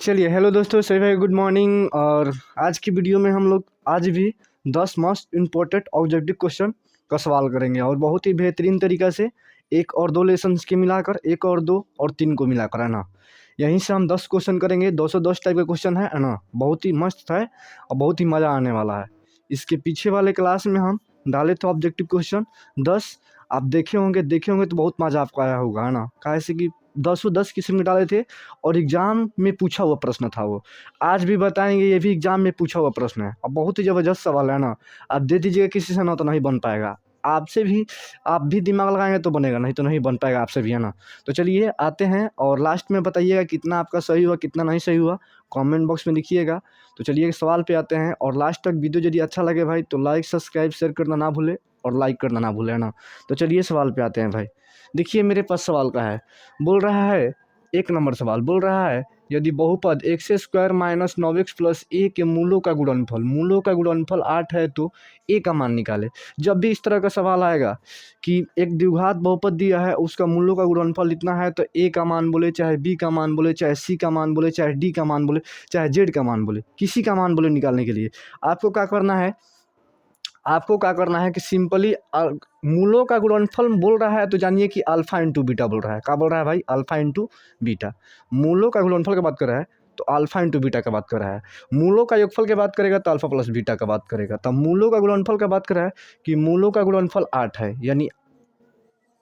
चलिए हेलो दोस्तों, सभी भाई गुड मॉर्निंग। और आज की वीडियो में हम लोग आज भी 10 मोस्ट इम्पोर्टेंट ऑब्जेक्टिव क्वेश्चन का सवाल करेंगे और बहुत ही बेहतरीन तरीक़ा से एक और दो लेसन्स के मिलाकर, एक और दो और तीन को मिलाकर, है ना। यहीं से हम 10 क्वेश्चन करेंगे। 210 टाइप का क्वेश्चन है ना। बहुत ही मस्त है और बहुत ही मज़ा आने वाला है। इसके पीछे वाले क्लास में हम डाले थे ऑब्जेक्टिव क्वेश्चन 10। आप देखे होंगे तो बहुत मज़ा आपको आया होगा, है ना। कैसे कि 10 किस्म में डाले थे और एग्ज़ाम में पूछा हुआ प्रश्न था वो। आज भी बताएंगे, ये भी एग्ज़ाम में पूछा हुआ प्रश्न है और बहुत ही ज़बरदस्त सवाल है ना। आप दे दीजिएगा किसी से ना तो नहीं बन पाएगा। आपसे भी आप भी दिमाग लगाएंगे तो बनेगा, नहीं तो नहीं बन पाएगा आपसे भी, है ना। तो चलिए आते हैं और लास्ट में बताइएगा कितना आपका सही हुआ कितना नहीं सही हुआ, कमेंट बॉक्स में लिखिएगा। तो चलिए सवाल पे आते हैं और लास्ट तक वीडियो यदि अच्छा लगे भाई तो लाइक सब्सक्राइब शेयर करना ना भूले और लाइक करना ना भूले, है ना। तो चलिए सवाल पे आते हैं भाई। देखिए मेरे पास सवाल का है, बोल रहा है 1 नंबर सवाल बोल रहा है यदि बहुपद x² - 9x + a के मूलों का गुणनफल 8 है तो a का मान निकाले। जब भी इस तरह का सवाल आएगा कि एक द्विघात बहुपद दिया है, उसका मूलों का गुणनफल इतना है, तो a का मान बोले, चाहे b का मान बोले, चाहे c का मान बोले, चाहे d का मान बोले, चाहे z का मान बोले, किसी का मान बोले, निकालने के लिए आपको क्या करना है कि सिंपली मूलों का गुणनफल बोल रहा है तो जानिए कि अल्फा इंटू बीटा बोल रहा है। क्या बोल रहा है भाई? Alpha into beta. मूलों का गुणनफल की बात कर रहा है तो अल्फा इंटू बीटा का बात कर रहा है। मूलों का योगफल की बात करेगा तो अल्फा प्लस बीटा का बात करेगा। तब मूलों का गुणनफल का बात कर रहा है कि मूलों का गुणनफल 8 है, यानी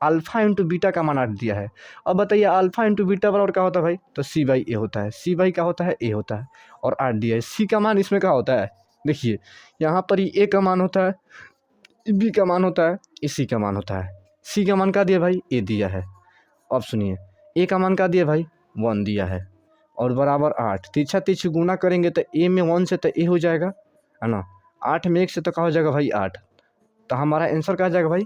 अल्फा इंटू बीटा का मान 8 दिया है। अब बताइए अल्फा इंटू बीटा बराबर क्या होता है भाई? तो c/a होता है। c/ क्या होता है? a होता है और 8 दिया है। c का मान इसमें क्या होता है? देखिए यहाँ पर ही a का मान होता है, b का मान होता है, इसी का मान होता है। c का मान क्या दिया भाई? a दिया है। अब सुनिए a का मान क्या दिया भाई? 1 दिया है और बराबर 8। तीछा तीछ गुना करेंगे तो a में 1 से तो a हो जाएगा, है ना। 8 में 1 से तो क्या हो जाएगा भाई? 8। तो हमारा आंसर क्या आ जाएगा भाई?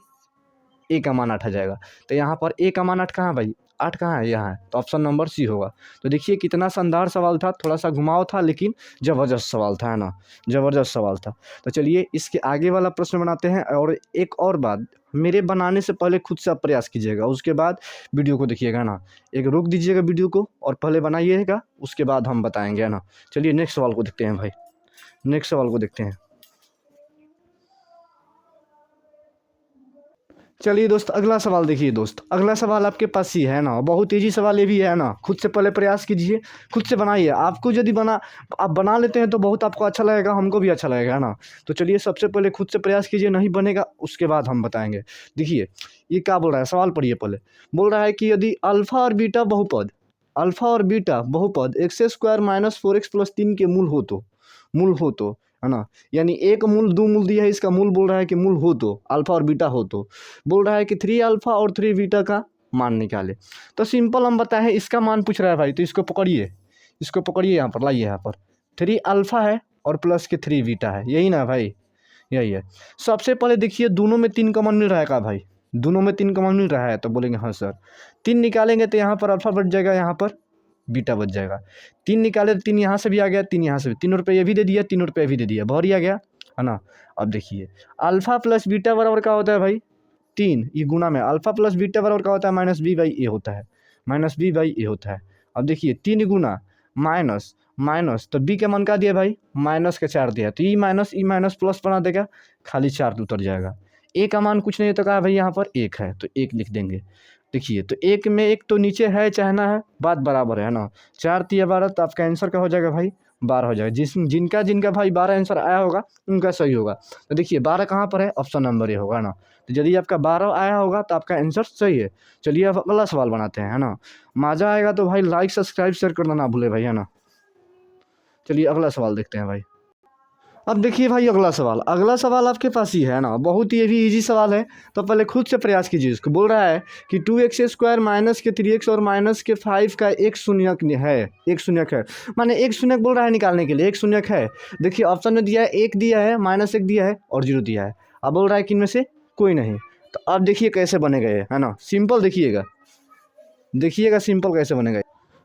a का मान 8 आ जाएगा। तो यहाँ पर a का मान 8 कहाँ है भाई? 8 कहाँ है? यहाँ है। तो ऑप्शन नंबर सी होगा। तो देखिए कितना शानदार सवाल था, थोड़ा सा घुमाव था लेकिन ज़बरदस्त सवाल था, है ना। ज़बरदस्त सवाल था। तो चलिए इसके आगे वाला प्रश्न बनाते हैं। और एक और बात, मेरे बनाने से पहले खुद से आप प्रयास कीजिएगा, उसके बाद वीडियो को देखिएगा ना। एक रोक दीजिएगा वीडियो को और पहले बनाइएगा, उसके बाद हम बताएंगे, है ना। चलिए नेक्स्ट सवाल को देखते हैं भाई। नेक्स्ट सवाल को देखते हैं। चलिए दोस्त अगला सवाल देखिए। दोस्त अगला सवाल आपके पास ही है ना, बहुत ईजी सवाल ये भी है ना। खुद से पहले प्रयास कीजिए, खुद से बनाइए। आपको यदि आप बना लेते हैं तो बहुत आपको अच्छा लगेगा, हमको भी अच्छा लगेगा, है ना। तो चलिए सबसे पहले खुद से प्रयास कीजिए, नहीं बनेगा उसके बाद हम बताएंगे। देखिए ये क्या बोल रहा है, सवाल पढ़िए पहले। बोल रहा है कि यदि अल्फ़ा और बीटा बहुपद x² - 4x + 3 के मूल हो तो, है ना। यानी एक मूल दो मूल दिया है, इसका मूल बोल रहा है कि मूल हो तो, अल्फा और बीटा हो तो बोल रहा है कि 3 अल्फा और 3 बीटा का मान निकाले। तो सिंपल हम बताएं, इसका मान पूछ रहा है भाई, तो इसको पकड़िए यहाँ पर लाइए। यहाँ पर 3 अल्फा है और प्लस के 3 बीटा है, यही ना भाई? यही है। सबसे पहले देखिए दोनों में 3 कॉमन मिल रहा है। का भाई दोनों में 3 कॉमन मिल रहा है? तो बोलेंगे हाँ सर। 3 निकालेंगे तो यहाँ पर अल्फा बच जाएगा, यहाँ पर बीटा बच जाएगा। 3 निकाले तो 3 यहाँ से भी आ गया, 3 यहाँ से भी। 3 रुपये ये भी दे दिया, 3 रुपये भी दे दिया, भर ही आ गया, है ना। अब देखिए अल्फा प्लस बीटा बराबर क्या होता है भाई? 3। ये गुना में अल्फा प्लस बीटा बराबर क्या होता है? -b/a होता है। -b/a होता है। अब देखिए 3 गुना माइनस तो b का मान क्या दिया भाई? -4 दिया, तो ई माइनस प्लस बना देगा, खाली 4 उतर जाएगा। a का मान कुछ नहीं है तो कहा भाई यहाँ पर 1 है, तो 1 लिख देंगे। देखिए तो 1 में 1 तो नीचे है चाहे ना है, बात बराबर है ना। 4 तिया 12, तो आपका आंसर क्या हो जाएगा भाई? 12 हो जाएगा। जिनका भाई 12 आंसर आया होगा उनका सही होगा। तो देखिए 12 कहाँ पर है? ऑप्शन नंबर ए होगा ना। तो यदि आपका 12 आया होगा तो आपका आंसर सही है। चलिए अब अगला सवाल बनाते हैं, है ना। मज़ा आएगा तो भाई लाइक सब्सक्राइब शेयर करना ना भूले भाई, है ना। चलिए अगला सवाल देखते हैं भाई। अब देखिए भाई अगला सवाल आपके पास ही है ना, बहुत ही ये भी इजी सवाल है। तो पहले खुद से प्रयास कीजिए। इसको बोल रहा है कि 2x² माइनस के 3x और माइनस के 5 का एक शून्यक है। माने एक शून्यक बोल रहा है निकालने के लिए, एक शून्यक है। देखिए ऑप्शन में दिया है, 1 दिया है, -1 दिया है और 0 दिया है। अब बोल रहा है कि इनमें से कोई नहीं। तो अब देखिए कैसे बनेगा ये, है ना। सिंपल देखिएगा सिंपल कैसे बनेगा।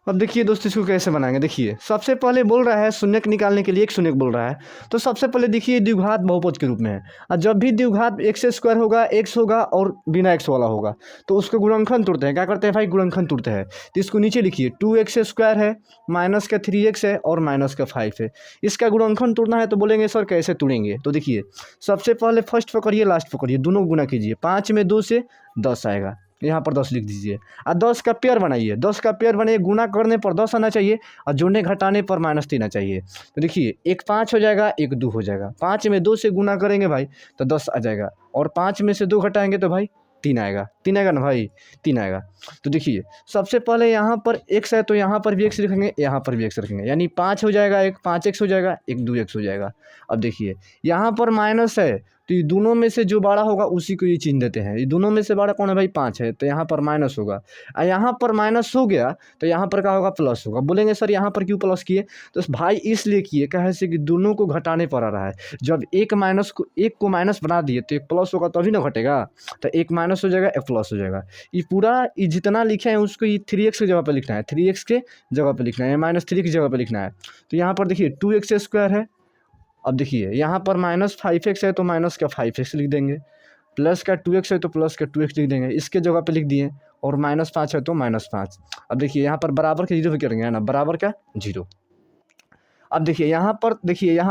अब देखिए दोस्तों इसको कैसे बनाएंगे। देखिए सबसे पहले बोल रहा है शून्यक निकालने के लिए एक शून्यक बोल रहा है, तो सबसे पहले देखिए द्विघात बहुपद के रूप में है, और जब भी द्विघात एक्स स्क्वायर होगा एक्स होगा और बिना एक्स वाला होगा तो उसको गुणनखंड तोड़ते हैं। क्या करते हैं भाई, गुणनखंड तोड़ते हैं। तो इसको नीचे लिखिए 2x स्क्वायर है, माइनस का 3x है और माइनस का 5 है। इसका गुणनखंड तोड़ना है तो बोलेंगे सर कैसे तोड़ेंगे। तो देखिए सबसे पहले फर्स्ट पकड़िए लास्ट पकड़िए, दोनों गुना कीजिए। 5 में 2 से 10 आएगा, यहाँ पर 10 लिख दीजिए। और 10 का पेयर बनाइए, 10 का पेयर बनाइए, गुना करने पर 10 आना चाहिए और जोड़ने घटाने पर -3 आना चाहिए। तो देखिए एक 5 हो जाएगा, एक 2 हो जाएगा। 5 में 2 से गुना करेंगे भाई तो 10 आ जाएगा, और 5 में से 2 घटाएंगे तो भाई 3 आएगा। 3 आएगा ना भाई, 3 आएगा। तो देखिए सबसे पहले यहाँ पर x है तो यहाँ पर भी x लिखेंगे, यहाँ पर भी x रखेंगे, यानी 5 हो जाएगा, एक 5x हो जाएगा, एक 2x हो जाएगा। अब देखिए यहाँ पर माइनस है तो ये दोनों में से जो बड़ा होगा उसी को ये चिन्ह देते हैं। ये दोनों में से बड़ा कौन है भाई, 5 है, तो यहाँ पर माइनस होगा। और यहाँ पर माइनस हो गया तो यहाँ पर क्या होगा, प्लस होगा। बोलेंगे सर यहाँ पर क्यों प्लस किए, तो भाई इसलिए किए कैसे कि दोनों को घटाने पर आ रहा है। जब एक को माइनस बना दिए तो एक प्लस होगा तभी ना घटेगा, तो एक माइनस हो जाएगा एक प्लस हो जाएगा। ये पूरा ये जितना लिखे हैं उसको ये 3x की जगह पर लिखना है, 3x के जगह पर लिखना है, -3 की जगह पर लिखना है। तो यहाँ पर देखिए 2x स्क्वायर है। अब देखिए यहाँ पर -5x है तो माइनस का 5x लिख देंगे, प्लस का 2x है तो प्लस का 2x लिख देंगे, इसके जगह पे लिख दिए। और -5 है तो -5। अब देखिए यहाँ पर बराबर के 0 भी करेंगे, है ना, बराबर का 0। अब देखिए यहाँ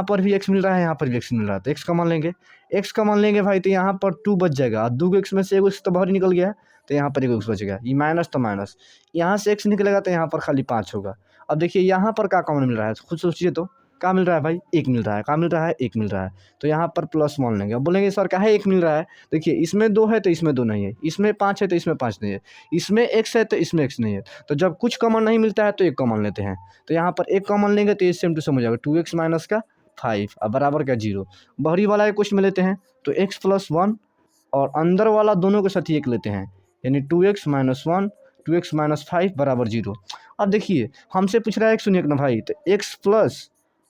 पर भी x मिल रहा है, यहाँ पर भी x मिल रहा है, तो x का मान लेंगे। x का मान लेंगे भाई तो यहाँ पर 2 बच जाएगा, 2x में से 1 तो बाहर निकल गया तो यहाँ पर 1 बचेगा, ये माइनस तो माइनस, यहाँ से x निकलेगा तो यहाँ पर खाली 5 होगा। अब देखिए यहाँ पर क्या कॉमन मिल रहा है, खुद सोचिए तो क्या मिल रहा है भाई, 1 मिल रहा है। क्या मिल रहा है, 1 मिल रहा है, तो यहाँ पर प्लस मान लेंगे। अब बोलेंगे सर क्या है 1 मिल रहा है, देखिए इसमें 2 है तो इसमें 2 नहीं है, इसमें 5 है तो इसमें 5 नहीं है, इसमें x है तो इसमें x नहीं है। तो जब कुछ कॉमन नहीं मिलता है तो एक कॉमन लेते हैं, तो यहाँ पर एक कॉमन लेंगे तो ये सेम टू सेम हो जाएगा, 2x माइनस का 5 और बराबर का 0। बाहरी वाला एक क्वेश्चन में लेते हैं तो x + 1 और अंदर वाला दोनों के साथ ही 1 लेते हैं, यानी 2x - 1 2x - 5 बराबर 0। अब देखिए हमसे पूछ रहा है x शून्य ना भाई, तो x +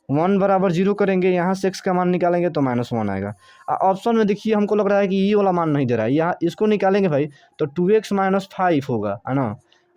1 बराबर 0 करेंगे, यहाँ से x का मान निकालेंगे तो -1 आएगा। ऑप्शन में देखिए हमको लग रहा है कि ये वाला मान नहीं दे रहा है, यहाँ इसको निकालेंगे भाई तो 2x - 5 होगा, है ना,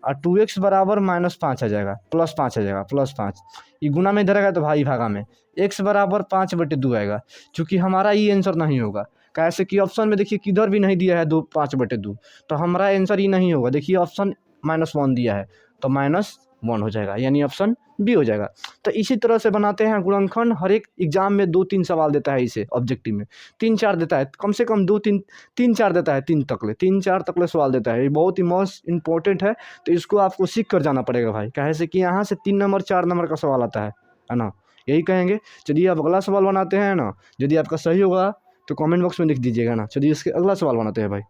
और 2x बराबर -5 आ जाएगा, +5 आ जाएगा, +5। ये गुना में इधर आएगा तो भाई भागा में x बराबर 5/2 आएगा। चूँकि हमारा ये आंसर नहीं होगा, कैसे कि ऑप्शन में देखिए किधर भी नहीं दिया है 5/2, तो हमारा आंसर ये नहीं होगा। देखिए ऑप्शन -1 दिया है तो -1 हो जाएगा, यानी ऑप्शन बी हो जाएगा। तो इसी तरह से बनाते हैं गुणनखंड। हर एक एग्जाम में 2-3 सवाल देता है, इसे ऑब्जेक्टिव में 3-4 देता है, कम से कम 2-3-3-4 देता है, 3-4 तकले सवाल देता है। ये बहुत ही मोस्ट इंपॉर्टेंट है, तो इसको आपको सीख कर जाना पड़ेगा भाई, कैसे कि यहाँ से 3 नंबर 4 नंबर का सवाल आता है ना, यही कहेंगे। चलिए अब अगला सवाल बनाते हैं ना, यदि आपका सही होगा तो कमेंट बॉक्स में लिख दीजिएगा ना। चलिए इसके अगला सवाल बनाते हैं भाई।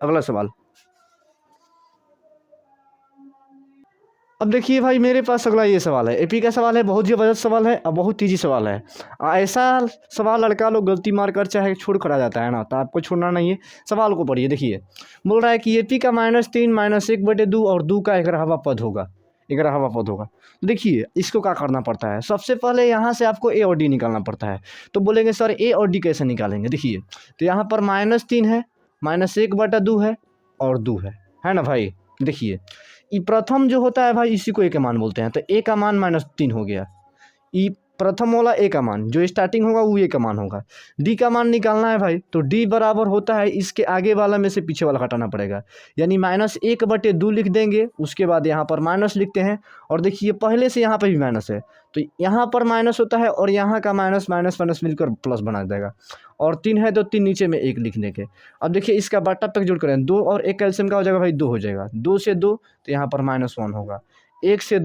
अगला सवाल, अब देखिए भाई मेरे पास अगला ये सवाल है, एपी का सवाल है, बहुत ज़बरदस्त सवाल है और बहुत ईजी सवाल है। ऐसा सवाल लड़का लोग गलती मार कर चाहे छोड़ कर आ जाता है ना, तो आपको छोड़ना नहीं है, सवाल को पढ़िए। देखिए बोल रहा है कि एपी का -3 -1/2 और 2 का 11वां पद होगा, 11वां पद होगा। देखिए इसको क्या करना पड़ता है, सबसे पहले यहाँ से आपको ए और डी निकालना पड़ता है। तो बोलेंगे सर ए और डी कैसे निकालेंगे। देखिए तो यहाँ पर -3 है, -1/2 है और 2 है ना भाई। देखिए ये प्रथम जो होता है भाई इसी को ए का मान बोलते हैं, तो ए का मान -3 हो गया। ई प्रथम वाला ए का मान जो स्टार्टिंग होगा वो ए का मान होगा। डी का मान निकालना है भाई, तो डी बराबर होता है इसके आगे वाला में से पीछे वाला हटाना पड़ेगा, यानी -1/2 लिख देंगे, उसके बाद यहाँ पर माइनस लिखते हैं। और देखिए पहले से यहाँ पर भी माइनस है तो यहाँ पर माइनस होता है और यहाँ का माइनस माइनस माइनस मिलकर प्लस बना देगा। और 3 है तो 3 नीचे में 1 लिखने के। अब देखिए इसका बट्टा तक जोड़ करें, 2 और 1 कैल्शियम का हो जाएगा भाई 2 हो जाएगा, 2 से 2 तो यहाँ पर -1 होगा, 1 से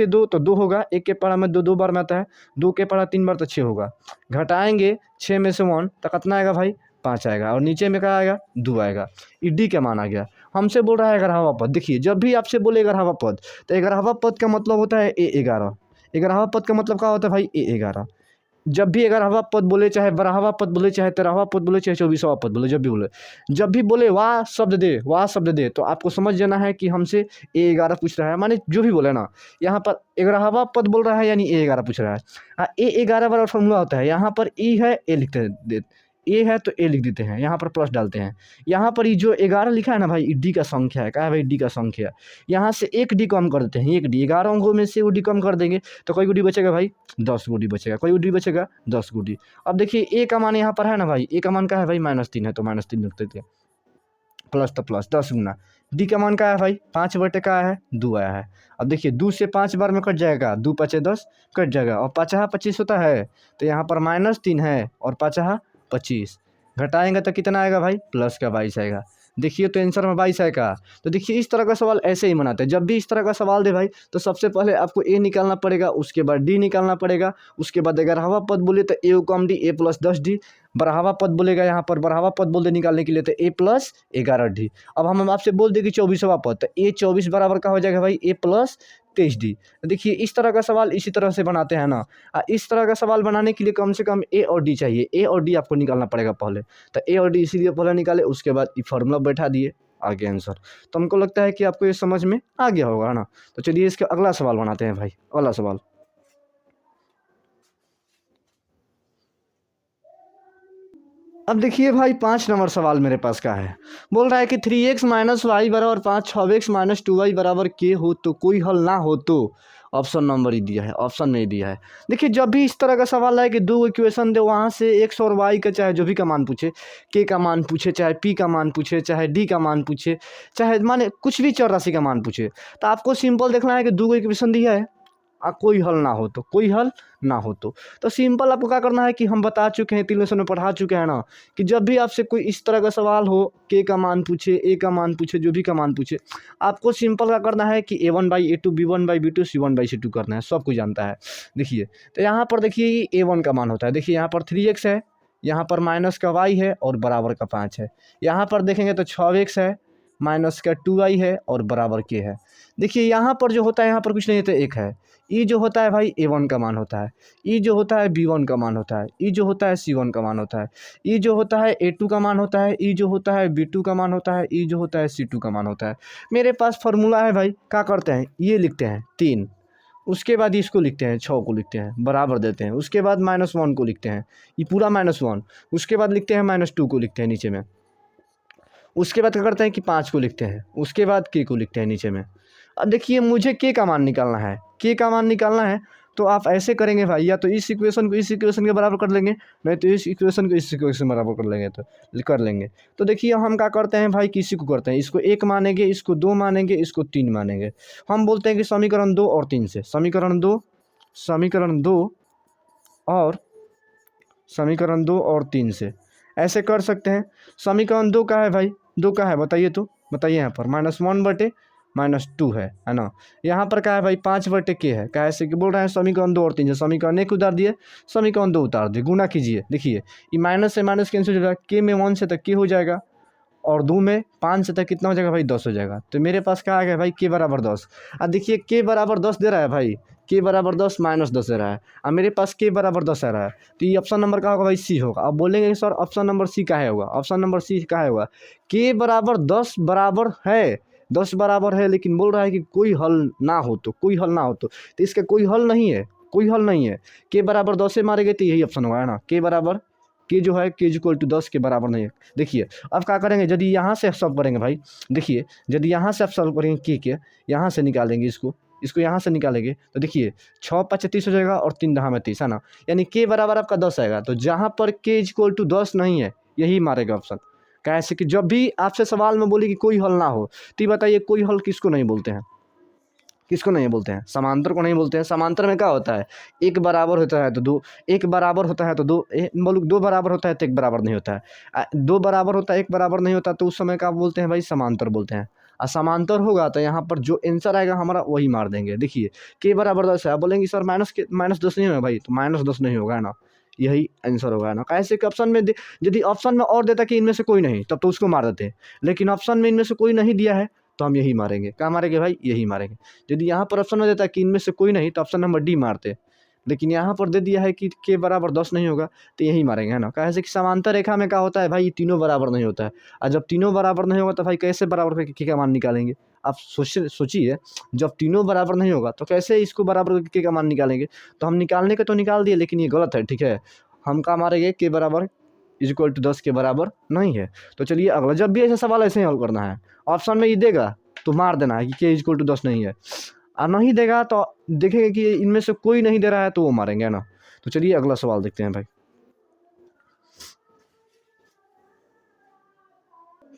2 तो 2 होगा, 1 के पढ़ा में 2 बार में आता है, 2 के पढ़ा 3 बार तो 6 होगा। घटाएंगे 6 में से 1 तो कितना आएगा भाई 5 आएगा, और नीचे में क्या आएगा 2 आएगा। ई डी का मान आ गया। हमसे बोल रहा है 11वां पद। देखिए जब भी आपसे बोले 11वां पद तो 11वां पद का मतलब होता है A11। 11वां पद का मतलब क्या होता है भाई A11। जब भी 11वां पद बोले, चाहे 12वां पद बोले, चाहे 13वां पद बोले, चाहे 24वां पद बोले, जब भी बोले वाह शब्द दे तो आपको समझ जाना है कि हमसे A11 पूछ रहा है, माने जो भी बोले ना। यहाँ पर 11वां पद बोल रहा है यानी A11 पूछ रहा है। A11 वाला फॉर्मूला होता है, यहाँ पर ई है ए लिखते हैं, ए है तो ए लिख देते हैं, यहाँ पर प्लस डालते हैं। यहाँ पर ये जो 11 लिखा है ना भाई, डी का संख्या है। क्या है भाई? डी का संख्या। यहाँ से एक डी कम कर देते हैं, एक डी 11 अंकों में से वो डी कम कर देंगे तो कोई डी बचेगा भाई? 10 डी बचेगा। कोई डी बचेगा? 10 डी। अब देखिए ए का मान यहाँ पर है ना भाई, ए का मान क्या है भाई? -3 है तो -3 लिख देते हैं, प्लस तो प्लस 10 गुना। डी का मान क्या है भाई? 5 बटे क्या है? 2 आया है। अब देखिए 2 से 5 बार में कट जाएगा, 2 पचे 10 कट जाएगा, और 5 25 होता है तो यहाँ पर -3 है और 5 25 घटाएंगे तो कितना आएगा भाई? प्लस का 22 आएगा। देखिए तो आंसर में 22 आएगा। तो देखिए इस तरह का सवाल ऐसे ही बनाते हैं। जब भी इस तरह का सवाल दे भाई तो सबसे पहले आपको ए निकालना पड़ेगा, उसके बाद डी निकालना पड़ेगा, उसके बाद 11वां पद बोले तो ए कम डी, ए प्लस 10 डी। 12वां पद बोलेगा, यहाँ पर 12वां पद बोल दे निकालने के लिए तो ए प्लस 11 डी। अब हम आपसे बोल दें कि 24वां पद, तो ए 24 बराबर का हो जाएगा भाई? ए प्लस 23 डी। देखिए इस तरह का सवाल इसी तरह से बनाते हैं ना। इस तरह का सवाल बनाने के लिए कम से कम ए और डी चाहिए। ए और डी आपको निकालना पड़ेगा पहले, तो ए और डी इसीलिए पहले निकाले, उसके बाद ये फार्मूला बैठा दिए, आगे आंसर। तो हमको लगता है कि आपको ये समझ में आ गया होगा, है ना। तो चलिए इसका अगला सवाल बनाते हैं भाई। अगला सवाल, अब देखिए भाई 5 नंबर सवाल मेरे पास का है। बोल रहा है कि 3x माइनस वाई बराबर 5, 6x माइनस 2y बराबर के हो तो कोई हल ना हो तो। ऑप्शन नंबर ही दिया है, ऑप्शन नहीं दिया है। देखिए जब भी इस तरह का सवाल है कि दो इक्वेशन दे, वहाँ से x और y का चाहे जो भी का मान पूछे, k का मान पूछे, चाहे p का मान पूछे, चाहे d का मान पूछे, चाहे माने कुछ भी चर राशि का मान पूछे, तो आपको सिंपल देखना है कि दो इक्वेशन दिया है, कोई हल ना हो तो, कोई हल ना हो तो सिंपल आपको क्या करना है कि हम बता चुके हैं, 3 लेसन में पढ़ा चुके हैं ना, कि जब भी आपसे कोई इस तरह का सवाल हो, के का मान पूछे, ए का मान पूछे, जो भी का मान पूछे, आपको सिंपल क्या करना है कि a1/a2 b1/b2 c1/c2 करना है। सब कुछ जानता है। देखिए तो यहाँ पर देखिए a1 का मान होता है, देखिए यहाँ पर 3x है, यहाँ पर माइनस का y है और बराबर का 5 है। यहाँ पर देखेंगे तो 6x है, माइनस का 2y है और बराबर के है। देखिए यहाँ पर जो होता है, यहाँ पर कुछ नहीं होता है, एक है। ई जो होता है भाई a1 का मान होता है, ई जो होता है b1 का मान होता है, ई जो होता है c1 का मान होता है, ई जो होता है a2 का मान होता है, ई जो होता है b2 का मान होता है, ई जो होता है c2 का मान होता है। मेरे पास फार्मूला है भाई, क्या करते हैं, ये लिखते हैं 3, उसके बाद इसको लिखते हैं 6 को लिखते हैं, बराबर देते हैं, उसके बाद -1 को लिखते हैं, ये पूरा -1, उसके बाद लिखते हैं -2 को लिखते हैं नीचे में, उसके बाद क्या करते हैं कि 5 को लिखते हैं, उसके बाद के को लिखते हैं नीचे में। अब देखिए मुझे के का मान निकालना है, के का मान निकालना है तो आप ऐसे करेंगे भाई, या तो इस इक्वेशन को इस इक्वेशन के बराबर कर लेंगे, नहीं तो इस इक्वेशन को इस इक्वेशन बराबर कर लेंगे तो कर लेंगे। तो देखिए हम क्या करते हैं भाई, किसी को करते हैं, इसको 1 मानेंगे, इसको 2 मानेंगे, इसको 3 मानेंगे। हम बोलते हैं कि समीकरण 2 और 3 से, समीकरण 2 और 3 से ऐसे कर सकते हैं। समीकरण 2 का है भाई, 2 का है बताइए, तो बताइए। यहाँ पर -1/-2 है ना। यहाँ पर क्या है भाई, 5/k है। क्या ऐसे कि बोल रहे हैं समीकरण 2 और 3 से, समीकरण 1 उतार दिए, समीकरण 2 उतार दिए, गुना कीजिए। देखिए ये माइनस से माइनस कैंसिल हो जाएगा, के में 1 से तक के हो जाएगा और 2 में 5 से तक कितना हो जाएगा भाई, 10 हो जाएगा। तो मेरे पास क्या आ गया भाई, के बराबर 10। अब देखिए के बराबर 10 दे रहा है भाई, के बराबर 10 -10 दे रहा है, अब मेरे पास के बराबर 10 आ रहा है, तो ये ऑप्शन नंबर का होगा भाई, सी होगा। अब बोलेंगे सर ऑप्शन नंबर सी का है होगा, ऑप्शन नंबर सी का है होगा। के बराबर 10 बराबर है, 10 बराबर है, लेकिन बोल रहा है कि कोई हल ना हो तो, कोई हल ना हो तो इसका कोई हल नहीं है, कोई हल नहीं है। के बराबर 10 से मारेंगे तो यही ऑप्शन होगा, है ना। के बराबर, के जो है के इक्वल टू 10 के बराबर नहीं है। देखिए अब क्या करेंगे, यदि यहाँ से सॉल्व करेंगे भाई, देखिए यदि यहाँ से आप सॉल्व करेंगे के यहाँ से निकालेंगे, इसको यहाँ से निकालेंगे तो देखिए 6 5 30 हो जाएगा और 3 10 में 30, है ना। यानी के बराबर आपका 10 आएगा। तो जहाँ पर के इक्वल टू 10 नहीं है, यही मारेगा ऑप्शन। कैसे कि जब भी आपसे सवाल में बोले कि कोई हल ना हो, तो ये बताइए कोई हल किसको नहीं बोलते हैं, किसको नहीं बोलते हैं, समांतर को नहीं बोलते हैं। समांतर में क्या होता है, एक बराबर होता है तो दो, एक बराबर होता है तो दो, बोलो 2 बराबर होता है तो 1 बराबर नहीं होता है, 2 बराबर होता है 1 बराबर नहीं होता, तो उस समय क्या बोलते हैं भाई, समांतर बोलते हैं। समांतर होगा तो यहाँ पर जो आंसर आएगा हमारा वही मार देंगे। देखिए के बराबर 10 है, आप बोलेंगे सर -10 नहीं होगा भाई, तो -10 नहीं होगा, है ना, यही आंसर होगा, है ना। कैसे कि ऑप्शन में यदि ऑप्शन में और देता कि इनमें से कोई नहीं, तब तो उसको मार देते हैं, लेकिन ऑप्शन में इनमें से कोई नहीं दिया है तो हम यही मारेंगे। क्या मारेंगे भाई, यही मारेंगे। यदि यहाँ पर ऑप्शन में देता है कि इनमें से कोई नहीं, तो ऑप्शन नंबर डी मारते, लेकिन यहाँ पर दे दिया है कि के बराबर 10 नहीं होगा तो यही मारेंगे, है ना। कैसे कि समांतर रेखा में क्या होता है भाई, तीनों बराबर नहीं होता है, और जब तीनों बराबर नहीं होगा तो भाई कैसे बराबर के का मान निकालेंगे। आप सोचिए, जब तीनों बराबर नहीं होगा तो कैसे इसको बराबर के का मान निकालेंगे। तो हम निकालने के तो निकाल दिए, लेकिन ये गलत है, ठीक है। हम क्या मारेंगे, के बराबर इज इक्वल टू 10 के बराबर नहीं है। तो चलिए अगला, जब भी ऐसा सवाल ऐसे ही हल करना है, ऑप्शन में ये देगा तो मार देना है कि के इज इक्वल टू 10 नहीं है, और नहीं देगा तो देखेंगे कि इनमें से कोई नहीं दे रहा है तो वो मारेंगे, है ना। तो चलिए अगला सवाल देखते हैं भाई।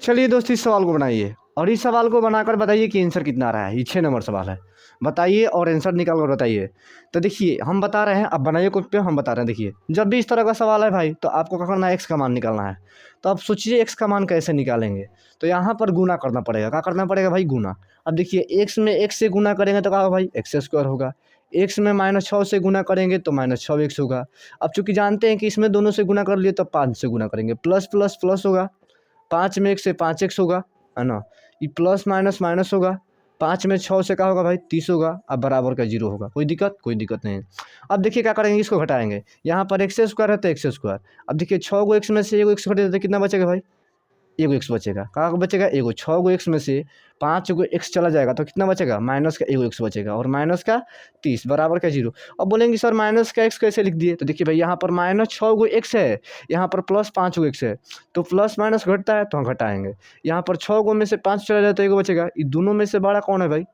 चलिए दोस्तों इस सवाल को बनाइए और इस सवाल को बनाकर बताइए कि आंसर कितना आ रहा है। ये 6 नंबर सवाल है, बताइए और आंसर निकाल कर बताइए। तो देखिए हम बता रहे हैं, अब बनाइए कॉपी पे, हम बता रहे हैं। देखिए जब भी इस तरह का सवाल है भाई, तो आपको क्या करना है, एक्स का मान निकालना है। तो अब सोचिए एक्स का मान कैसे निकालेंगे। तो यहाँ पर गुना करना पड़ेगा। क्या करना पड़ेगा भाई, गुना। अब देखिए एक्स में एक्स से गुना करेंगे तो क्या होगा भाई, एक्स स्क्वायर होगा। एक्स में -6 से गुना करेंगे तो -6x होगा। अब चूंकि जानते हैं कि इसमें दोनों से गुना कर लिए तो 5 से गुना करेंगे, प्लस प्लस प्लस होगा। 5 में 1 से 5x होगा, है ना। ये प्लस माइनस माइनस होगा। 5 में 6 से क्या होगा भाई, 30 होगा। अब बराबर का 0 होगा। कोई दिक्कत, कोई दिक्कत नहीं है। अब देखिए क्या करेंगे, इसको घटाएंगे। यहाँ पर एक्स स्क्वायर है तो एक्स स्क्वायर। अब देखिए 6 को एक्स में से 1 एक्स घटे तो कितना बचेगा भाई, एगो एक्स बचेगा। कहाँ बचेगा, एगो। 6 गो एक्स में से 5 गो एक्स चला जाएगा तो कितना बचेगा, माइनस का एगो एक्स बचेगा, और माइनस का 30 बराबर का 0। अब बोलेंगे सर माइनस का एक्स कैसे लिख दिए। तो देखिए भाई यहाँ पर -6 गो एक्स है, यहाँ पर +5 गो एक्स है, तो प्लस माइनस घटता है तो हम घटाएंगे। यहाँ पर 6 गो में से 5 चला जाए तो एगो बचेगा। ये दोनों में से बड़ा कौन है भाई,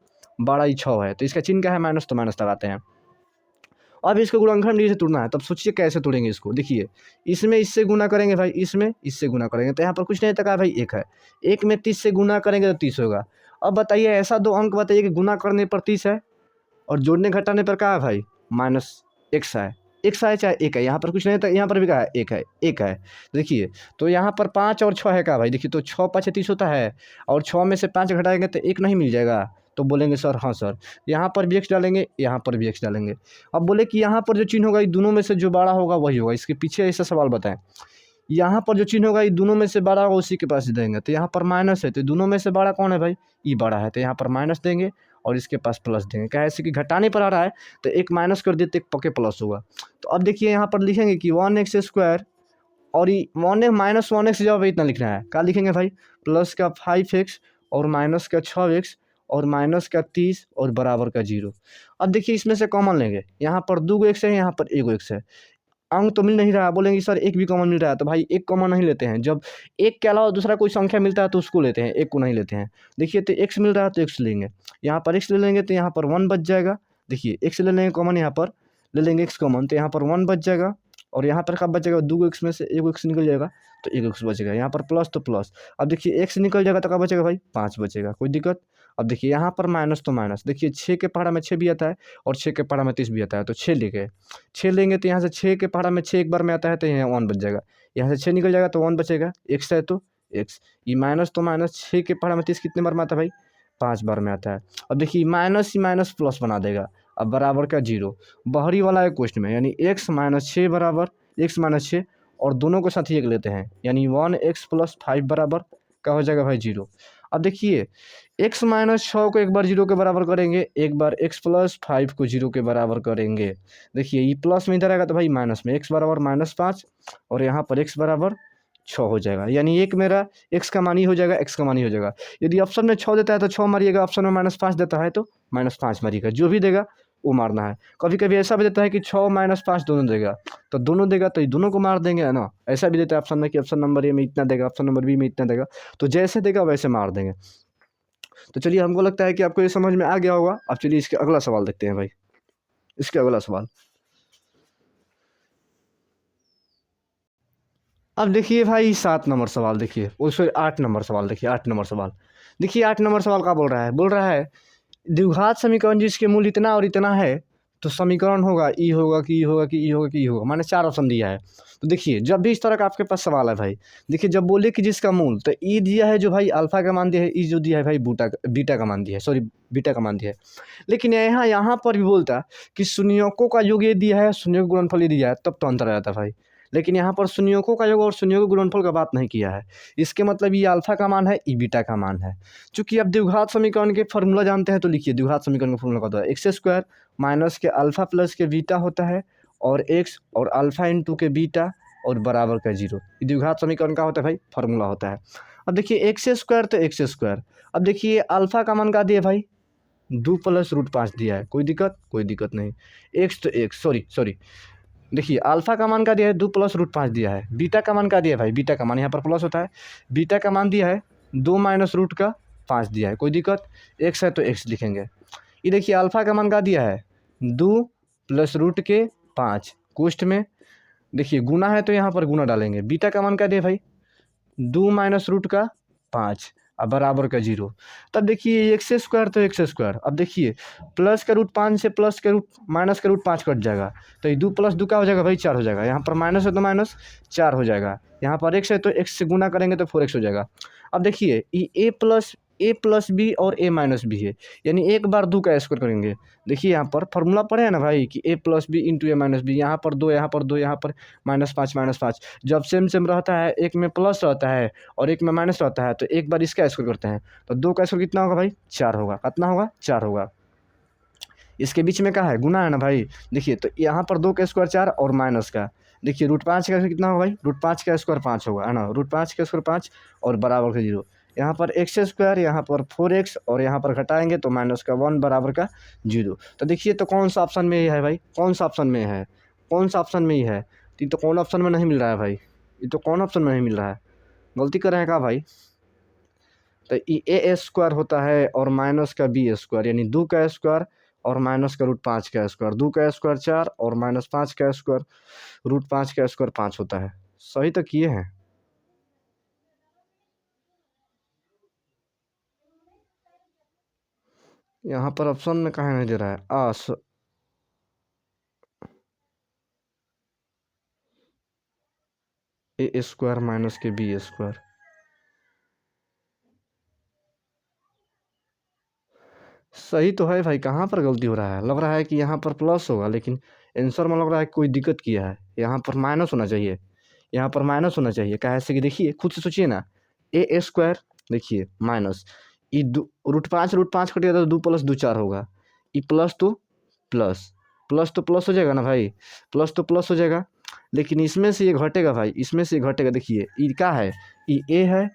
बड़ा ही 6 है, तो इसका चिन्ह क्या है, माइनस, तो माइनस लगाते हैं। अब इसको गुणनखंड से तोड़ना है, तब सोचिए कैसे तोड़ेंगे इसको। देखिए इसमें इससे गुना करेंगे भाई, इसमें इससे गुना करेंगे तो यहाँ पर कुछ नहीं तक भाई, एक है। एक में 30 से गुना करेंगे तो 30 होगा। अब बताइए ऐसा दो अंक बताइए कि गुना करने पर 30 है और जोड़ने घटाने पर क्या है भाई, -x है। x है चाहे एक है, यहाँ पर कुछ नहीं था, यहाँ पर भी क्या है, एक है, एक है। देखिए तो यहाँ पर 5 और 6 है क्या भाई, देखिए तो 6 5 30 होता है, और 6 में से 5 घटाएंगे तो एक नहीं मिल जाएगा। तो बोलेंगे सर हाँ सर, यहाँ पर भी एक्स डालेंगे, यहाँ पर भी एक्स डालेंगे। अब बोले कि यहाँ पर जो चिन्ह होगा ये दोनों में से जो बड़ा होगा वही होगा। इसके पीछे ऐसा सवाल बताएं, यहाँ पर जो चिन्ह होगा ये दोनों में से बड़ा होगा उसी के पास देंगे। तो यहाँ पर माइनस है तो दोनों में से बड़ा कौन है भाई, ये बड़ा है, तो यहाँ पर माइनस देंगे और इसके पास प्लस देंगे। क्या ऐसे कि घटाने पर आ रहा है तो एक माइनस कर देते, एक पक्के प्लस होगा। तो अब देखिए यहाँ पर लिखेंगे कि 1x² और ये 1x जब इतना लिखना है, क्या लिखेंगे भाई, प्लस का 5x और माइनस का 6x और माइनस का 30 और बराबर का 0। अब देखिए इसमें से कॉमन लेंगे, यहाँ पर 2 एक्स है, यहाँ पर 1 एक्स है। अंक तो मिल नहीं रहा, बोलेंगे सर एक भी कॉमन मिल रहा है, तो भाई एक कॉमन नहीं लेते हैं। जब एक के अलावा दूसरा कोई संख्या मिलता है तो उसको लेते हैं, एक को नहीं लेते हैं। देखिए तो एक्स मिल रहा है तो एक्स लेंगे, यहाँ पर एक्स ले लेंगे तो यहाँ पर 1 बच जाएगा। देखिए एक्स ले लेंगे कॉमन, यहाँ पर ले लेंगे एक्स कॉमन तो यहाँ पर 1 बच जाएगा, और यहाँ पर कब बचेगा, 2 एक्स में से 1 एक्स निकल जाएगा तो 1 एक्स बचेगा। यहाँ पर प्लस तो प्लस। अब देखिए एक्स निकल जाएगा तो क्या बचेगा भाई, 5 बचेगा। कोई दिक्कत। अब देखिए यहाँ पर माइनस तो माइनस, देखिए 6 के पहाड़ा में 6 भी आता है और 6 के पहाड़ा में 30 भी आता है, तो 6 लेंगे। 6 लेंगे तो यहाँ से 6 के पहाड़ा में 6 एक बार में आता है तो यहाँ 1 बच जाएगा। यहाँ से 6 निकल जाएगा तो 1 बचेगा, एक्स है तो एक्स। ये माइनस तो माइनस, 6 के पहाड़ा में 30 कितने बार में आता है भाई, 5 बार में आता है। अब देखिए माइनस ही माइनस प्लस बना देगा, अब बराबर का 0। बाहरी वाला है क्वेश्चन में, यानी x - 6 बराबर x - 6, और दोनों को साथ ही एक लेते हैं, यानी 1x + 5 बराबर क्या हो जाएगा भाई, 0। अब देखिए x - 6 को एक बार 0 के बराबर करेंगे, एक बार x + 5 को 0 के बराबर करेंगे। देखिए ये प्लस में इधर आएगा तो भाई माइनस में, x बराबर -5 और यहाँ पर x बराबर 6 हो जाएगा। यानी एक मेरा x का मान ही हो जाएगा, x का मान ही हो जाएगा। यदि ऑप्शन में 6 देता है तो 6 मारिएगा, ऑप्शन में -5 देता है तो -5 मारिएगा, जो भी देगा वो मारना है। कभी कभी ऐसा भी देता है कि 6 - 5 दोनों देगा, तो दोनों देगा तो ये दोनों को मार देंगे, है ना। ऐसा भी देता है ऑप्शन में कि ऑप्शन नंबर ए में इतना देगा, ऑप्शन नंबर बी में इतना देगा, तो जैसे देगा वैसे मार देंगे। तो चलिए हमको लगता है कि आपको ये समझ में आ गया होगा। अब चलिए इसके अगला सवाल देखते हैं भाई। इसके अगला सवाल, अब देखिए भाई 7 नंबर सवाल देखिए, उसमें 8 नंबर सवाल देखिए। 8 नंबर सवाल देखिए, 8 नंबर सवाल क्या बोल रहा है, बोल रहा है द्विघात समीकरण जिसके मूल इतना और इतना है तो समीकरण होगा ई होगा कि ई होगा कि ई होगा कि ई होगा। मैंने 4 ऑप्शन दिया है। तो देखिए जब भी इस तरह का आपके पास सवाल है भाई, देखिए जब बोले कि जिसका मूल, तो ई दिया है जो भाई अल्फा का मान दिया है, ई जो दिया है भाई बीटा का मान दिया है, सॉरी बीटा का मान दिया है। लेकिन यहाँ पर भी बोलता कि शून्यकों का योग ये दिया है, शून्य गुणनफल ये दिया है, तब तो अंतर आ जाता भाई। लेकिन यहाँ पर शून्यकों का योग और शून्यों के गुणनफल का बात नहीं किया है। इसके मतलब ये अल्फा का मान है, ई बीटा का मान है। चूंकि अब द्विघात समीकरण के फार्मूला जानते हैं तो लिखिए, द्विघात समीकरण का फार्मूला होता है x² माइनस के अल्फा प्लस के बीटा होता है, और x और अल्फा इंटू के बीटा और बराबर का 0। द्विघात समीकरण का होता है भाई, फार्मूला होता है। अब देखिए x² तो x²। अब देखिए अल्फा का मान का दिया भाई 2 + √5 दिया है, कोई दिक्कत, कोई दिक्कत नहीं। एक्स तो एक्स, सॉरी देखिए अल्फा का मान का दिया है 2 प्लस रूट 5 दिया है, बीटा का मान का दिया है भाई, बीटा का मान यहाँ पर प्लस होता है, बीटा का मान दिया है 2 माइनस रूट का 5 दिया है, कोई दिक्कत, एक्स है तो एक्स लिखेंगे। ये देखिए अल्फा का मान का दिया है 2 प्लस रूट के 5, कोष्ठ में देखिए गुना है तो यहाँ पर गुना डालेंगे, बीटा का मान का दिया भाई 2 माइनस रूट का 5 अब बराबर का 0। तब देखिए एक्स स्क्वायर तो एक्स स्क्वायर, अब देखिए प्लस का रूट 5 से प्लस का रूट माइनस का रूट 5 कट जाएगा, तो ये 2 प्लस 2 का हो जाएगा भाई 4 हो जाएगा, यहाँ पर माइनस है तो माइनस 4 हो जाएगा, यहाँ पर एक्स है तो एक्स से गुना करेंगे तो 4x हो जाएगा। अब देखिए ये ए प्लस बी और ए माइनस बी है, यानी एक बार 2 का स्क्वायर करेंगे। देखिए यहाँ पर फॉर्मूला पढ़े हैं ना भाई कि ए प्लस बी इंटू ए माइनस बी, यहाँ पर 2 यहाँ पर 2 यहाँ पर -5 जब सेम सेम रहता है, एक में प्लस रहता है और एक में माइनस रहता है, तो एक बार इसका स्क्वायर करते हैं, तो 2 का स्क्वायर कितना होगा भाई 4 होगा, कितना होगा 4 होगा। इसके बीच में क्या है गुना है ना भाई, देखिए तो यहाँ पर 2 का स्क्वायर 4 और माइनस का, देखिए रूट 5 का कितना होगा भाई, रूट 5 का स्क्वायर 5 होगा है ना, रूट 5 का स्क्वायर 5 और बराबर का 0, यहाँ पर एक्स स्क्वायर, यहाँ पर 4x और यहाँ पर घटाएंगे तो माइनस का 1 बराबर का 0। तो देखिए तो कौन सा ऑप्शन में ये है भाई, कौन सा ऑप्शन में है, कौन सा ऑप्शन में ही है, तो ये तो कौन ऑप्शन में नहीं मिल रहा है भाई, ये तो कौन ऑप्शन में नहीं मिल रहा है, गलती कर रहे हैं क्या भाई। तो ये ए स्क्वायर होता है और माइनस का बी स्क्वायर, यानी 2 का स्क्वायर और माइनस का रूट 5 का स्क्वायर, 2 का स्क्वायर 4 और माइनस 5 का स्क्वायर, रूट 5 का स्क्वायर 5 होता है। सही तो किए हैं। यहाँ पर ऑप्शन में कहाँ नहीं दे रहा है, ए स्क्वायर माइनस के बी स्क्वायर, सही तो है भाई, कहाँ पर गलती हो रहा है, लग रहा है कि यहाँ पर प्लस होगा लेकिन आंसर में लग रहा है कोई दिक्कत किया है, यहाँ पर माइनस होना चाहिए, यहाँ पर माइनस होना चाहिए, कैसे कि देखिए खुद से सोचिए ना, ए स्क्वायर देखिए माइनस ये रूट पाँच कटेगा तो 2 प्लस 2 4 होगा, ये प्लस तो प्लस, प्लस तो प्लस हो जाएगा ना भाई, प्लस तो प्लस हो जाएगा, लेकिन इसमें से ये घटेगा भाई, इसमें से ये घटेगा, देखिए ये क्या है, ये ए है,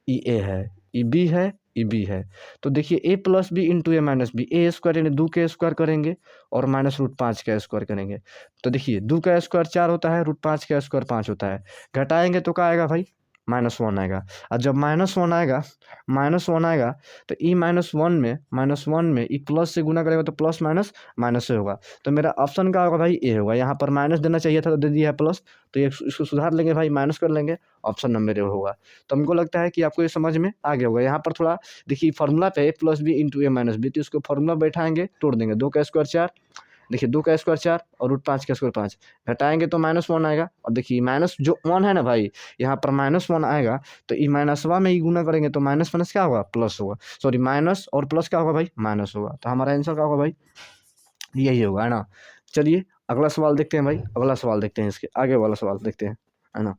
ई ए है, ई बी है, ई बी है, तो देखिए ए प्लस बी इंटू ए माइनस बी, ए स्क्वायर यानी 2 के स्क्वायर करेंगे और माइनस रूट 5 का स्क्वायर करेंगे, तो देखिए 2 का स्क्वायर 4 होता है, रूट 5 का स्क्वायर 5 होता है, घटाएंगे तो क्या आएगा भाई -1 आएगा, और जब -1 आएगा तो ई -1 में ई प्लस से गुना करेगा तो प्लस माइनस माइनस से होगा, तो मेरा ऑप्शन क्या होगा भाई ए होगा, यहाँ पर माइनस देना चाहिए था तो दे दिया है प्लस, तो ये इसको सुधार लेंगे भाई, माइनस कर लेंगे, ऑप्शन नंबर ए होगा। तो हमको लगता है कि आपको ये समझ में आ गया होगा। यहाँ पर थोड़ा देखिए फार्मूला पे ए प्लस बी इंटू ए माइनस बी, तो इसको फार्मूला बैठाएंगे तोड़ देंगे, 2 का स्क्वायर 4, देखिए 2 का स्क्वायर 4 और रूट 5 का स्क्वायर 5, घटाएंगे तो -1 आएगा, और देखिए माइनस जो 1 है ना भाई, यहाँ पर -1 आएगा तो ये माइनसवा में ही गुना करेंगे तो माइनस माइनस क्या होगा प्लस होगा, सॉरी माइनस और प्लस क्या होगा भाई माइनस होगा, तो हमारा आंसर क्या होगा भाई यही होगा है ना। चलिए अगला सवाल देखते हैं भाई, अगला सवाल देखते हैं, इसके आगे वाला सवाल देखते हैं है ना,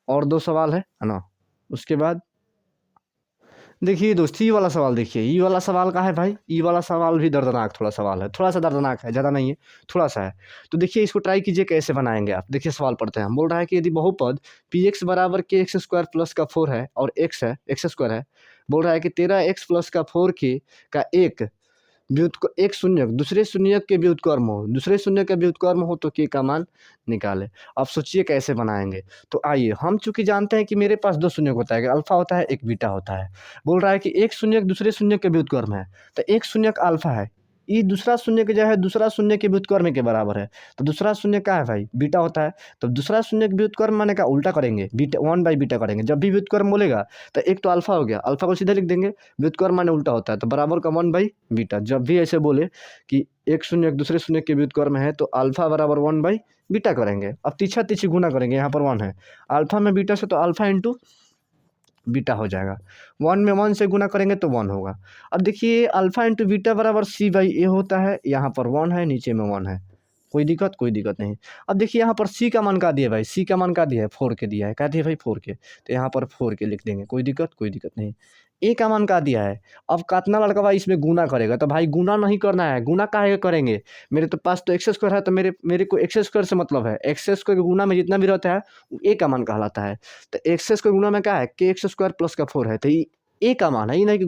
और 2 सवाल है ना, उसके बाद देखिए दोस्त ये वाला सवाल देखिए, ये वाला सवाल का है भाई, ये वाला सवाल भी दर्दनाक थोड़ा सवाल है, थोड़ा सा दर्दनाक है, ज़्यादा नहीं है, थोड़ा सा है। तो देखिए इसको ट्राई कीजिए कैसे बनाएंगे आप, देखिए सवाल पढ़ते हैं, हम बोल रहा है कि यदि बहुपद पी एक्स बराबर के एक्स स्क्वायर प्लस का 4 है और एक्स है, एक्स स्क्वायर है, बोल रहा है कि 13x प्लस का 4k का एक शून्यक दूसरे शून्यक के व्युत्क्रम हो, दूसरे शून्य का व्युत्क्रम हो तो के का मान निकाले। अब सोचिए कैसे बनाएंगे, तो आइए हम चूंकि जानते हैं कि मेरे पास 2 शून्यक होता है, एक अल्फा होता है एक बीटा होता है, बोल रहा है कि एक शून्यक दूसरे शून्यक के व्युत्क्रम है, तो एक शून्यक अल्फा है, ये दूसरा शून्य के जो है दूसरा शून्य के व्युत्क्रम के बराबर है, तो दूसरा शून्य क्या है भाई बीटा होता है, तो दूसरा शून्य के व्युत्क्रम माने का उल्टा करेंगे, बीटा 1/बीटा करेंगे, जब भी व्युत्क्रम बोलेगा तो एक तो अल्फा हो गया, अल्फा को सीधे लिख देंगे, व्युत्क्रम माने उल्टा होता है तो बराबर का 1/बीटा, जब भी ऐसे बोले कि एक शून्य दूसरे शून्य के व्युत्क्रम है तो अल्फा बराबर 1/बीटा करेंगे। अब तीछा तीछी गुना करेंगे, यहाँ पर 1 है, अल्फा में बीटा से तो अल्फा इंटू बीटा हो जाएगा, 1 में 1 से गुना करेंगे तो 1 होगा। अब देखिए अल्फा इंटू बीटा बराबर c/a होता है, यहाँ पर 1 है नीचे में 1 है, कोई दिक्कत नहीं। अब देखिए यहाँ पर c का मान का दिया भाई, c का मान का दिया है 4 के दिया है, क्या दिया भाई 4 के, तो यहाँ पर 4 के लिख देंगे, कोई दिक्कत नहीं। a का मान का दिया है, अब कितना लड़का भाई इसमें गुना करेगा, तो भाई गुना नहीं करना है, गुना काहे करेंगे, मेरे तो पास तो एक्स स्क्वायर है, तो मेरे को एक्स स्क्वायर से मतलब है, एक्स स्क्वायर के गुना में जितना भी रहता है वो a का मान कहलाता है, तो एक्स स्क्वायर गुना में क्या है के एक्स स्क्वायर प्लस का 4 है, तो ए का मान है, ये नहीं कि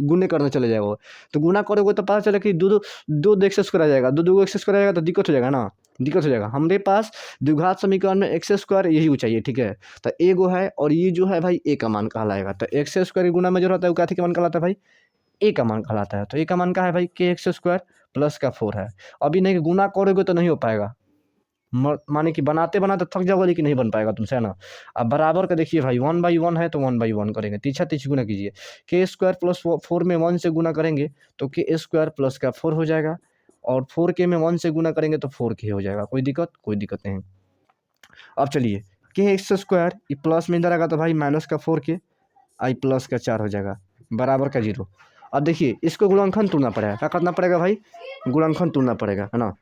गुने करने चले जाए वो। तो गुना करोगे तो पता चले कि दो एक्स स्क्वायर आ जाएगा, दो एक्स स्क्वायर आएगा तो दिक्कत हो जाएगा ना, दिक्कत हो जाएगा। हमारे पास द्विघात समीकरण में एक्स स्क्वायर यही चाहिए, ठीक है। तो ए गो है और ये जो है भाई ए का मान कहलाएगा। तो एक्स स्क्वायर गुना में जो रहता है वो काथी का मान कहलाता है भाई, ए का मान कहलाता है। तो ए का मान का है भाई के एक्स स्क्वायर प्लस का 4 है। अभी नहीं कि गुना करोगे तो नहीं हो पाएगा, माने कि बनाते बनाते थक जाओगे लेकिन नहीं बन पाएगा तुमसे, है ना। अब बराबर का देखिए भाई 1/1 है तो 1/1 करेंगे, तीछा तीछ गुना कीजिए। के स्क्वायर प्लस 4 में 1 से गुना करेंगे तो के स्क्वायर प्लस का 4 हो जाएगा, और 4 के में 1 से गुना करेंगे तो 4 के हो जाएगा। कोई दिक्कत नहीं। अब चलिए के एक्स स्क्वायर प्लस में इधर आएगा तो भाई माइनस का 4 के आई प्लस का 4 हो जाएगा बराबर का 0। अब देखिए इसको गुणनखंड तोड़ना पड़ेगा, क्या करना पड़ेगा भाई, गुणनखंड तोड़ना पड़ेगा, है ना।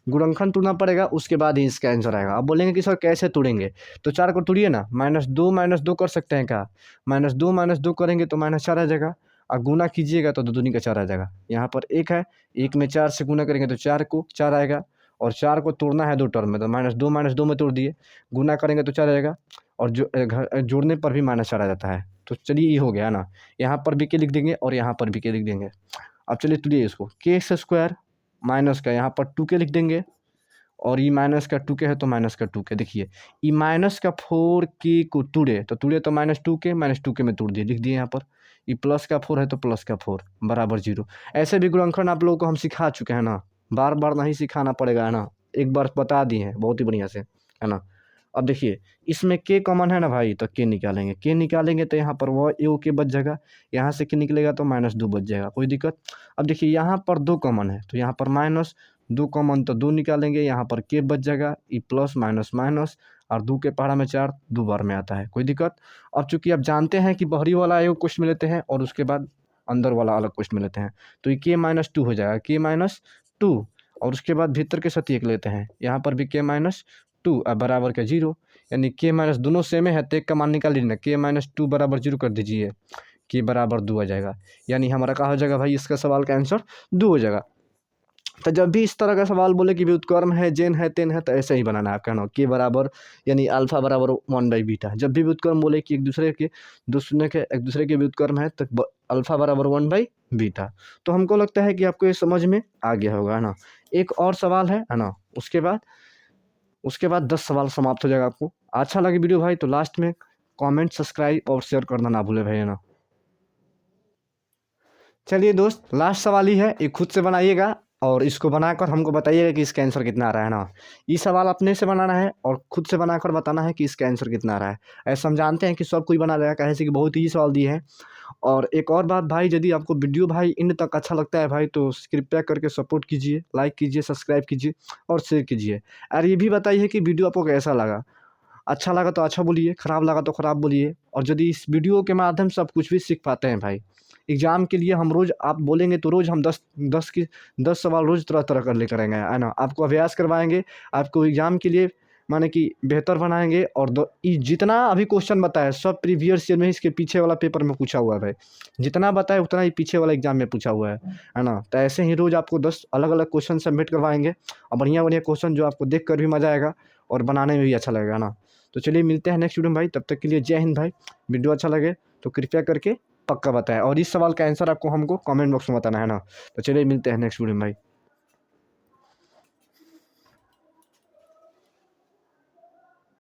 गुणनखंड तोड़ना पड़ेगा, उसके बाद ही इसका आंसर आएगा। अब बोलेंगे कि सर कैसे तोड़ेंगे, तो 4 को तोड़िए ना, -2 कर सकते हैं क्या, -2 करेंगे तो -4 आ जाएगा, और गुना कीजिएगा तो 2 दूनी का 4 आ जाएगा। यहाँ पर 1 है, 1 में 4 से गुना करेंगे तो 4 को 4 आएगा, और 4 को तोड़ना है 2 टर्म में, तो -2 में तोड़ दिए, गुना करेंगे तो 4 आएगा, और जोड़ने पर भी -4 आ जाता है। तो चलिए ये हो गया ना, यहाँ पर भी के लिख देंगे और यहाँ पर भी के लिख देंगे। अब चलिए तोड़िए इसको, के एक्स स्क्वायर माइनस का यहाँ पर 2 के लिख देंगे, और ये माइनस का 2 के है तो माइनस का 2 के, देखिए ये माइनस का 4 के को तोड़े तो -2 के में तोड़ दिए, लिख दिए यहाँ पर। ये प्लस का 4 है तो प्लस का 4 बराबर 0। ऐसे भी गुणनखंड आप लोगों को हम सिखा चुके हैं ना, बार बार नहीं सिखाना पड़ेगा, है ना, एक बार बता दिए हैं बहुत ही बढ़िया से, है ना। अब देखिए इसमें के कॉमन है ना भाई, तो के निकालेंगे तो यहाँ पर वो ए के बच जाएगा, यहाँ से के निकलेगा तो -2 बच जाएगा, कोई दिक्कत। अब देखिए यहाँ पर 2 कॉमन है तो यहाँ पर -2 कॉमन तो 2 निकालेंगे, यहाँ पर के बच जाएगा, ई प्लस माइनस माइनस, और 2 के पहाड़ा में 4 2 बार में आता है, कोई दिक्कत। अब चूंकि आप जानते हैं कि बाहरी वाला एगो क्वेश्चन में लेते हैं और उसके बाद अंदर वाला अलग क्वेश्चन में लेते हैं, तो ये के-2 हो जाएगा, के-2, और उसके बाद भीतर के साथ 1 लेते हैं, यहाँ पर भी के-2 बराबर का 0, यानी के माइनस दोनों सेम है तो एक का मान निकाल लीजिए ना, के-2 बराबर 0 कर दीजिए, के बराबर 2 आ जाएगा, यानी हमारा क्या हो जाएगा भाई, इसका सवाल का आंसर 2 हो जाएगा। तो जब भी इस तरह का सवाल बोले कि व्युत्क्रम है, जेन है, तेन है, तो ऐसे ही बनाना है आपका ना, के बराबर यानी अल्फा बराबर 1/बीटा। जब भी व्युत्क्रम बोले कि एक दूसरे के व्युत्क्रम है तो अल्फा बराबर 1/बीटा। तो हमको लगता है कि आपको ये समझ में आ गया होगा, है ना। एक और सवाल है ना, उसके बाद 10 सवाल समाप्त हो जाएगा आपको। अच्छा लगे वीडियो भाई तो लास्ट में कमेंट, सब्सक्राइब और शेयर करना ना भूले भाई, है ना। चलिए दोस्त, लास्ट सवाल ही है, ये खुद से बनाइएगा और इसको बनाकर हमको बताइएगा कि इसका आंसर कितना आ रहा है ना। ये सवाल अपने से बनाना है और खुद से बनाकर बताना है कि इसका आंसर कितना आ रहा है। ऐसा हम जानते हैं कि सब कोई बना लेगा, कैसे कि बहुत ही सवाल दिए हैं। और एक और बात भाई, यदि आपको वीडियो भाई इन तक अच्छा लगता है भाई तो कृपया करके सपोर्ट कीजिए, लाइक कीजिए, सब्सक्राइब कीजिए और शेयर कीजिए। और ये भी बताइए कि वीडियो आपको कैसा लगा। अच्छा लगा तो अच्छा बोलिए, ख़राब लगा तो ख़राब बोलिए। और यदि इस वीडियो के माध्यम से आप कुछ भी सीख पाते हैं भाई, एग्ज़ाम के लिए हम रोज़ आप बोलेंगे तो रोज़ हम 10 सवाल रोज़ तरह-तरह कर लेकर आएँगे, है ना। आपको अभ्यास करवाएँगे, आपको एग्ज़ाम के लिए माने कि बेहतर बनाएँगे। और जितना अभी क्वेश्चन बताया सब प्रीवियस ईयर में इसके पीछे वाला पेपर में पूछा हुआ है भाई। जितना बताया उतना ही पीछे वाला एग्ज़ाम में पूछा हुआ है ना। तो ऐसे ही रोज़ आपको 10 अलग-अलग क्वेश्चन सबमिट करवाएँगे, और बढ़िया-बढ़िया क्वेश्चन जो आपको देख कर भी मज़ा आएगा और बनाने में भी अच्छा लगेगा ना। तो चलिए मिलते हैं नेक्स्ट वीडियो में भाई, तब तक के लिए जय हिंद भाई। वीडियो अच्छा लगे तो कृपया करके पक्का बताएं, और इस सवाल का आंसर आपको हमको कमेंट बॉक्स में बताना है ना। तो चलिए मिलते हैं नेक्स्ट वीडियो में भाई।